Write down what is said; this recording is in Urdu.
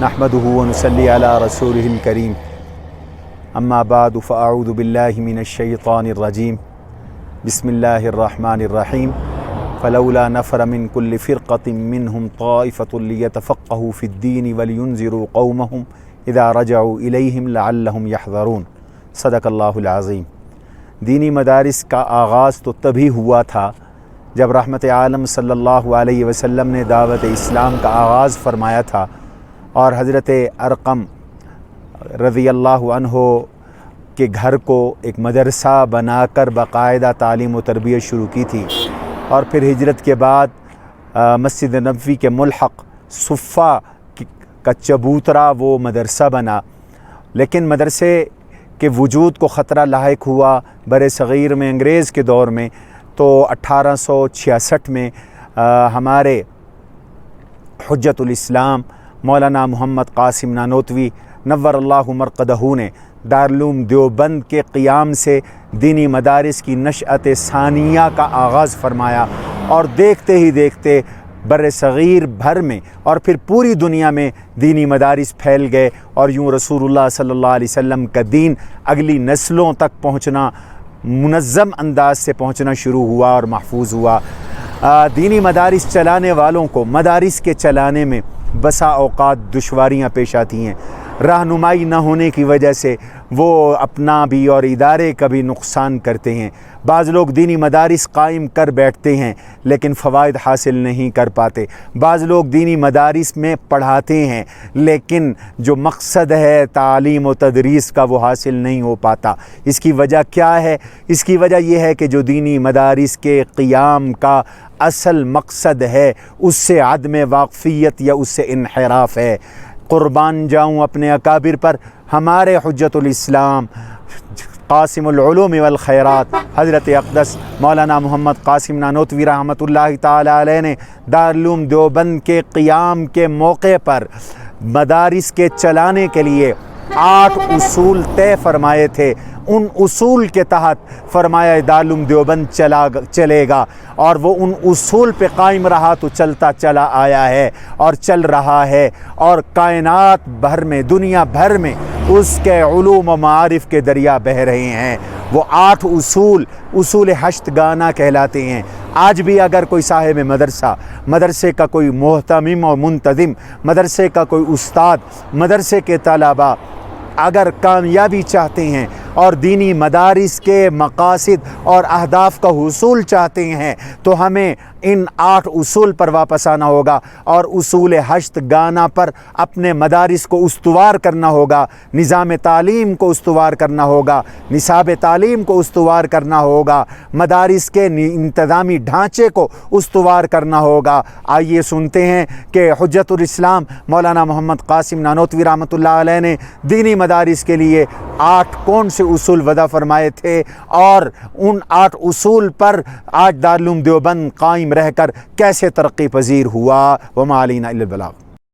نحمده ونصلي على رسوله الكريم اما بعد فاعوذ بالله من الشيطان الرجيم بسم الله الرحمن الرحيم فلولا نفر من كل فرقة منهم طائفة ليتفقهوا في الدين ولينذروا قومهم اذا رجعوا اليهم لعلهم يحذرون۔ صدق اللہ العظیم۔ دینی مدارس کا آغاز تو تبھی ہوا تھا جب رحمت عالم صلی اللہ علیہ وسلم نے دعوت اسلام کا آغاز فرمایا تھا اور حضرت ارقم رضی اللہ عنہ کے گھر کو ایک مدرسہ بنا کر باقاعدہ تعلیم و تربیت شروع کی تھی، اور پھر ہجرت کے بعد مسجد نبوی کے ملحق صفہ کا چبوترا وہ مدرسہ بنا، لیکن مدرسے کے وجود کو خطرہ لاحق ہوا بر صغیر میں انگریز کے دور میں۔ تو 1866 میں ہمارے حجت الاسلام مولانا محمد قاسم نانوتوی نور اللہ مرقدہ نے دارالعلوم دیوبند کے قیام سے دینی مدارس کی نشأت ثانیہ کا آغاز فرمایا، اور دیکھتے ہی دیکھتے بر صغیر بھر میں اور پھر پوری دنیا میں دینی مدارس پھیل گئے، اور یوں رسول اللہ صلی اللہ علیہ وسلم کا دین اگلی نسلوں تک پہنچنا، منظم انداز سے پہنچنا شروع ہوا اور محفوظ ہوا۔ دینی مدارس چلانے والوں کو مدارس کے چلانے میں بسا اوقات دشواریاں پیش آتی ہیں، رہنمائی نہ ہونے کی وجہ سے وہ اپنا بھی اور ادارے کا بھی نقصان کرتے ہیں۔ بعض لوگ دینی مدارس قائم کر بیٹھتے ہیں لیکن فوائد حاصل نہیں کر پاتے، بعض لوگ دینی مدارس میں پڑھاتے ہیں لیکن جو مقصد ہے تعلیم و تدریس کا وہ حاصل نہیں ہو پاتا۔ اس کی وجہ کیا ہے؟ اس کی وجہ یہ ہے کہ جو دینی مدارس کے قیام کا اصل مقصد ہے اس سے عدم واقفیت یا اس سے انحراف ہے۔ قربان جاؤں اپنے اکابر پر، ہمارے حجت الاسلام قاسم العلوم والخیرات حضرت اقدس مولانا محمد قاسم نانوتوی رحمۃ اللہ تعالی علیہ نے دارالعلوم دیوبند کے قیام کے موقع پر مدارس کے چلانے کے لیے 8 اصول طے فرمائے تھے۔ ان اصول کے تحت فرمایا دارالعلوم دیوبند چلے گا، اور وہ ان اصول پہ قائم رہا تو چلتا چلا آیا ہے اور چل رہا ہے، اور کائنات بھر میں، دنیا بھر میں اس کے علوم و معارف کے دریا بہہ رہے ہیں۔ وہ 8 اصول 8 گانا کہلاتے ہیں۔ آج بھی اگر کوئی صاحب مدرسہ، مدرسے کا کوئی محتمم و منتظم، مدرسے کا کوئی استاد، مدرسے کے طلباء اگر کامیابی چاہتے ہیں اور دینی مدارس کے مقاصد اور اہداف کا حصول چاہتے ہیں تو ہمیں ان 8 اصول پر واپس آنا ہوگا، اور اصول 8 گانا پر اپنے مدارس کو استوار کرنا ہوگا، نظام تعلیم کو استوار کرنا ہوگا، نصاب تعلیم کو استوار کرنا ہوگا، مدارس کے انتظامی ڈھانچے کو استوار کرنا ہوگا۔ آئیے سنتے ہیں کہ حجت الاسلام مولانا محمد قاسم نانوتوی رحمۃ اللہ علیہ نے دینی مدارس کے لیے 8 کون سے اصول وضع فرمائے تھے، اور ان 8 اصول پر آج دارالعلوم دیوبند قائم رہ کر کیسے ترقی پذیر ہوا۔ وما علینا الا البلاغ۔